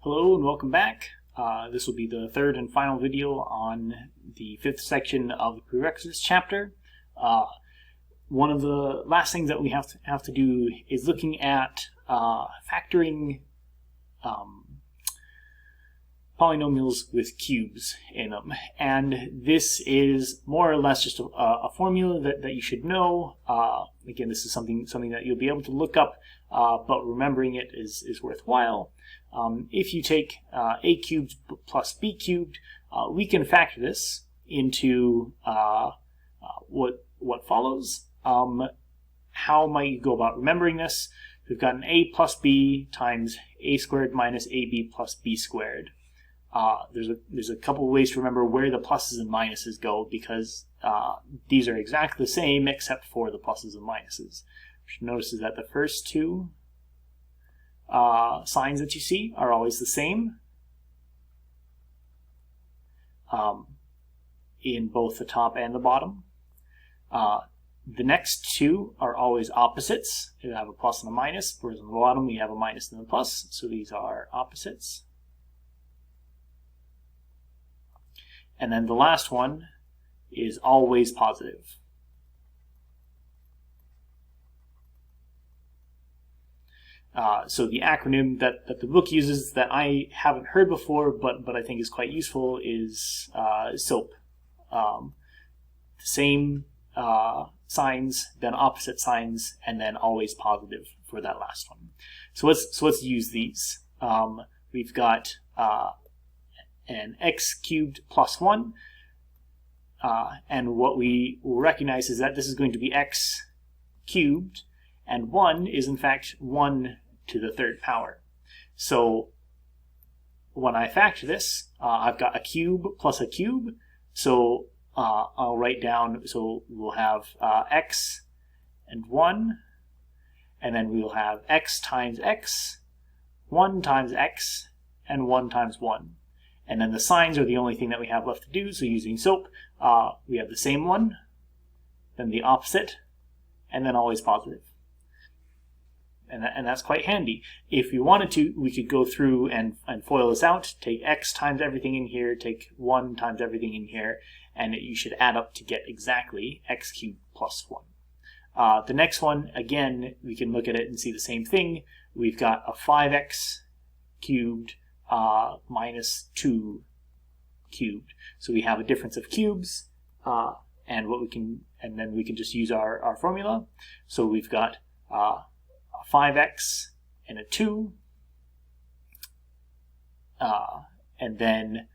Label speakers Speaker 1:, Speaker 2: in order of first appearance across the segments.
Speaker 1: Hello and welcome back. This will be the third and final video on the fifth section of the prerequisites chapter. One of the last things that we have to do is looking at factoring polynomials with cubes in them, and this is more or less just a formula that you should know. Again, this is something that you'll be able to look up, but remembering it is worthwhile. If you take a cubed plus b cubed, we can factor this into what follows. How might you go about remembering this? We've got an a plus b times a squared minus ab plus b squared. There's a couple of ways to remember where the pluses and minuses go, because these are exactly the same except for the pluses and minuses. What you should notice is that the first two signs that you see are always the same in both the top and the bottom. The next two are always opposites. You have a plus and a minus, whereas on the bottom we have a minus and a plus, so these are opposites. And then the last one is always positive. So the acronym that the book uses that I haven't heard before, but I think is quite useful, is SOAP. The same signs, then opposite signs, and then always positive for that last one. So let's use these. We've got an x cubed plus 1, and what we will recognize is that this is going to be x cubed, and 1 is in fact 1 to the third power. So when I factor this, I've got a cube plus a cube, so I'll write down, so we'll have x and 1, and then we'll have x times x, 1 times x, and 1 times 1. And then the signs are the only thing that we have left to do, so using SOAP, we have the same one, then the opposite, and then always positive. And that's quite handy. If we wanted to, we could go through and FOIL this out, take x times everything in here, take 1 times everything in here, and you should add up to get exactly x cubed plus 1. The next one, again, we can look at it and see the same thing. We've got a 5x cubed minus 2 cubed. So we have a difference of cubes, and then we can just use our formula. So we've got a 5x and a 2, and then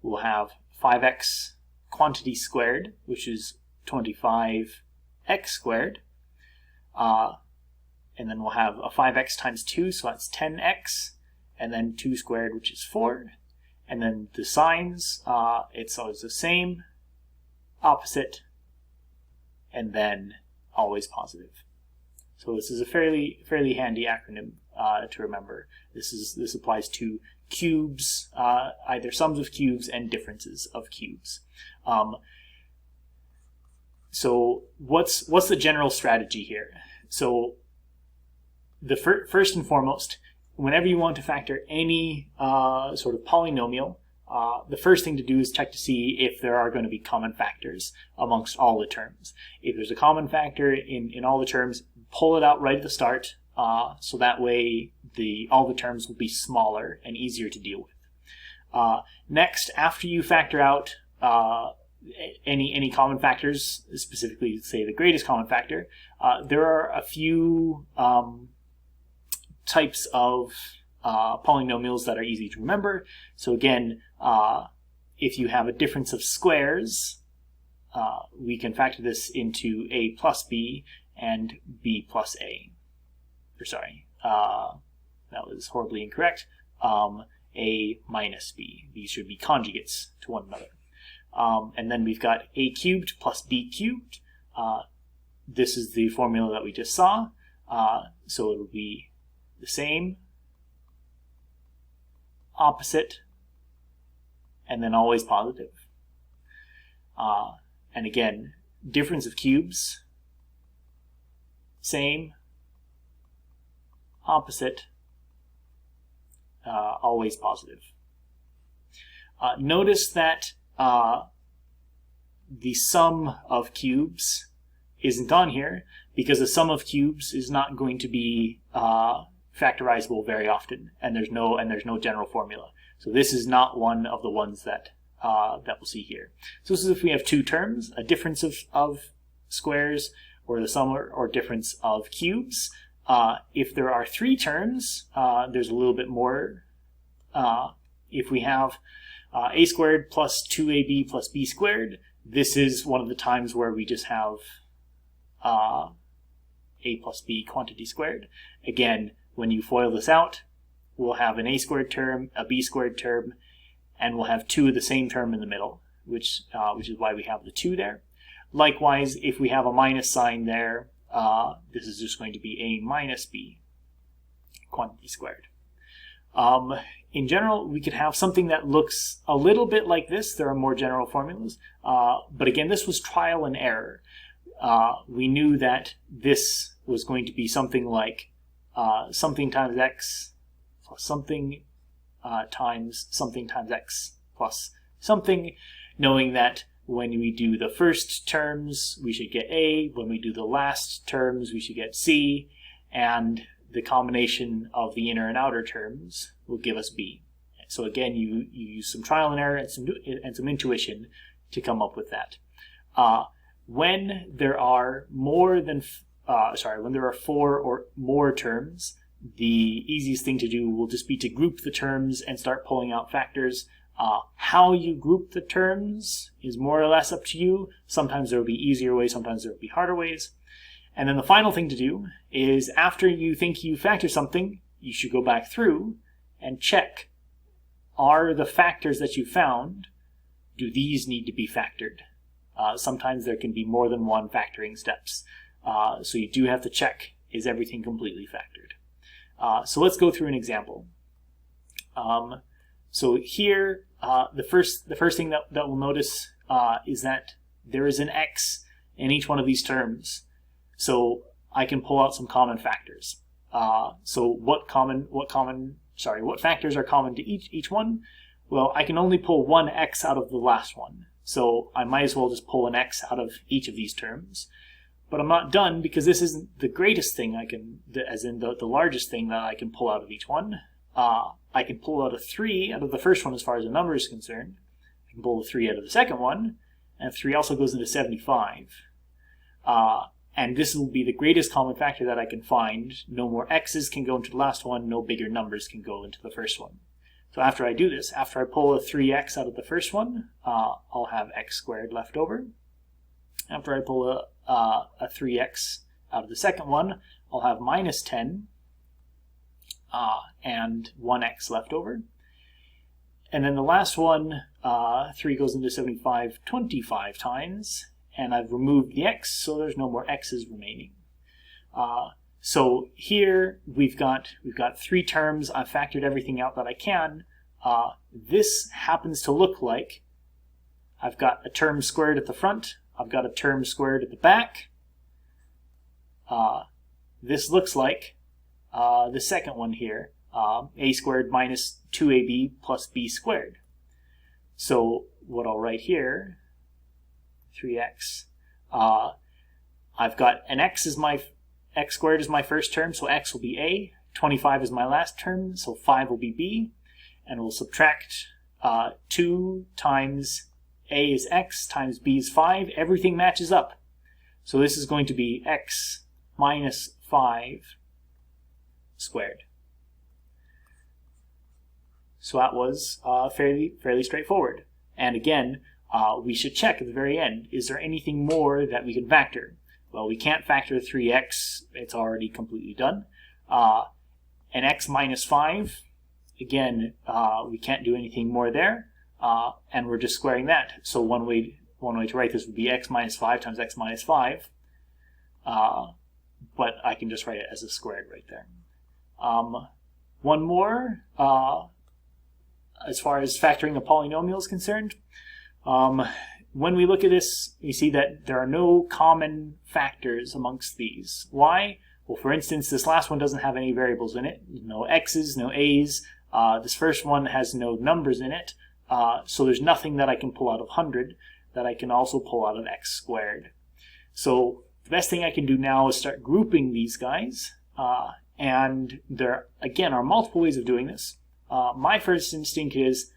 Speaker 1: we'll have 5x quantity squared, which is 25x squared, and then we'll have a 5x times 2, so that's 10x, and then 2 squared, which is 4, and then the signs, it's always the same, opposite, and then always positive. So this is a fairly handy acronym to remember. This applies to cubes, either sums of cubes and differences of cubes. So what's the general strategy here? So the first and foremost, whenever you want to factor any sort of polynomial, the first thing to do is check to see if there are going to be common factors amongst all the terms. If there's a common factor in all the terms, pull it out right at the start, so that way all the terms will be smaller and easier to deal with. Next, after you factor out any common factors, specifically say the greatest common factor, there are a few types of polynomials that are easy to remember. So again, if you have a difference of squares, we can factor this into a plus b and b plus a. Or sorry, that was horribly incorrect. A minus b. These should be conjugates to one another. And then we've got a cubed plus b cubed. This is the formula that we just saw. So it will be the same, opposite, and then always positive. And again, difference of cubes, same, opposite, always positive. Notice that the sum of cubes isn't on here because the sum of cubes is not going to be factorizable very often, and there's no general formula. So this is not one of the ones that we'll see here. So this is if we have two terms, a difference of squares, or the sum or difference of cubes. If there are three terms, there's a little bit more. If we have a squared plus 2ab plus b squared, this is one of the times where we just have a plus b quantity squared. Again, when you FOIL this out, we'll have an a squared term, a b squared term, and we'll have two of the same term in the middle, which is why we have the 2 there. Likewise, if we have a minus sign there, this is just going to be a minus b quantity squared. In general, we could have something that looks a little bit like this. There are more general formulas. But again, this was trial and error. We knew that this was going to be something like something times x plus something times something times x plus something, knowing that when we do the first terms, we should get a. When we do the last terms, we should get c. And the combination of the inner and outer terms will give us b. So again, you use some trial and error and some intuition to come up with that. When there are when there are 4 or more terms, the easiest thing to do will just be to group the terms and start pulling out factors. How you group the terms is more or less up to you. Sometimes there will be easier ways, sometimes there will be harder ways. And then the final thing to do is, after you think you factor something, you should go back through and check, are the factors that you found, do these need to be factored? Sometimes there can be more than one factoring steps. So you do have to check, is everything completely factored? So let's go through an example. So here, the first thing that we'll notice is that there is an x in each one of these terms. So I can pull out some common factors. So what factors are common to each one? Well, I can only pull one x out of the last one. So I might as well just pull an x out of each of these terms. But I'm not done, because this isn't the greatest thing as in the largest thing that I can pull out of each one. I can pull out a 3 out of the first one as far as the number is concerned. I can pull a 3 out of the second one, and 3 also goes into 75. And this will be the greatest common factor that I can find. No more x's can go into the last one, no bigger numbers can go into the first one. So after I do this, after I pull a 3x out of the first one, I'll have x squared left over. After I pull a 3x out of the second one, I'll have minus 10 and 1x left over. And then the last one, 3 goes into 75 25 times, and I've removed the x, so there's no more x's remaining. So here we've got 3 terms. I've factored everything out that I can. This happens to look like I've got a term squared at the front, I've got a term squared at the back. This looks like the second one here, a squared minus 2ab plus b squared. So what I'll write here, 3x, I've got an x squared is my first term, so x will be a. 25 is my last term, so 5 will be b. And we'll subtract 2 times a is x times b is 5. Everything matches up. So this is going to be x minus 5 squared. So that was fairly straightforward. And again, we should check at the very end, is there anything more that we can factor? Well, we can't factor 3x, it's already completely done. And x minus 5, again, we can't do anything more there, and we're just squaring that. So one way to write this would be x minus 5 times x minus 5, but I can just write it as a squared right there. One more, as far as factoring a polynomial is concerned, when we look at this, you see that there are no common factors amongst these. Why? Well, for instance, this last one doesn't have any variables in it. No x's, no a's, This first one has no numbers in it, so there's nothing that I can pull out of 100 that I can also pull out of x squared. So the best thing I can do now is start grouping these guys, and there, again, are multiple ways of doing this. My first instinct is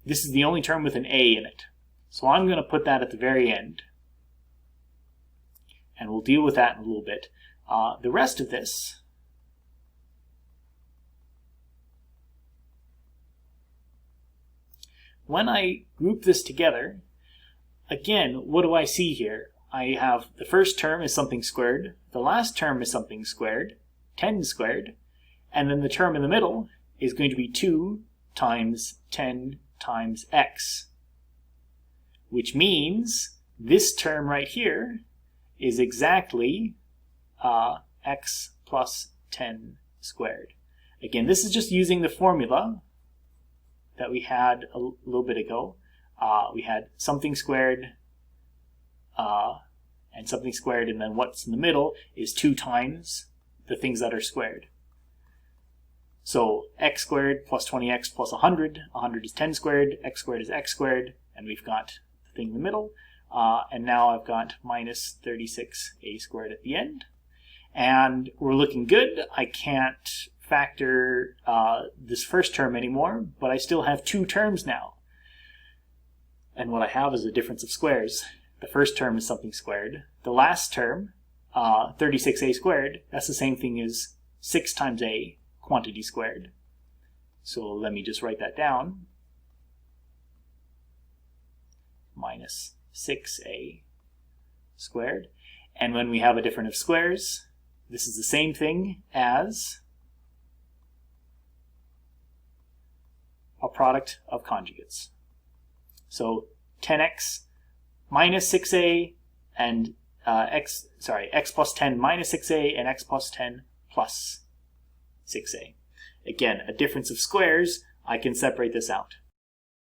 Speaker 1: this is the only term with an a in it, so I'm going to put that at the very end, and we'll deal with that in a little bit. The rest of this, when I group this together, again, what do I see here? I have the first term is something squared, the last term is something squared, 10 squared, and then the term in the middle is going to be 2 times 10 times x, which means this term right here is exactly x plus 10 squared. Again, this is just using the formula that we had a little bit ago. We had something squared and something squared, and then what's in the middle is 2 times the things that are squared. So x squared plus 20x plus 100. 100 is 10 squared, x squared is x squared, and we've got the thing in the middle. And now I've got minus 36a squared at the end. And we're looking good. I can't factor this first term anymore, but I still have 2 terms now. And what I have is a difference of squares. The first term is something squared. The last term, 36a squared, that's the same thing as 6 times a quantity squared. So let me just write that down. Minus 6a squared. And when we have a difference of squares, this is the same thing as a product of conjugates. So 10x minus 6a and x plus 10 minus 6a and x plus 10 plus 6a. Again, a difference of squares, I can separate this out.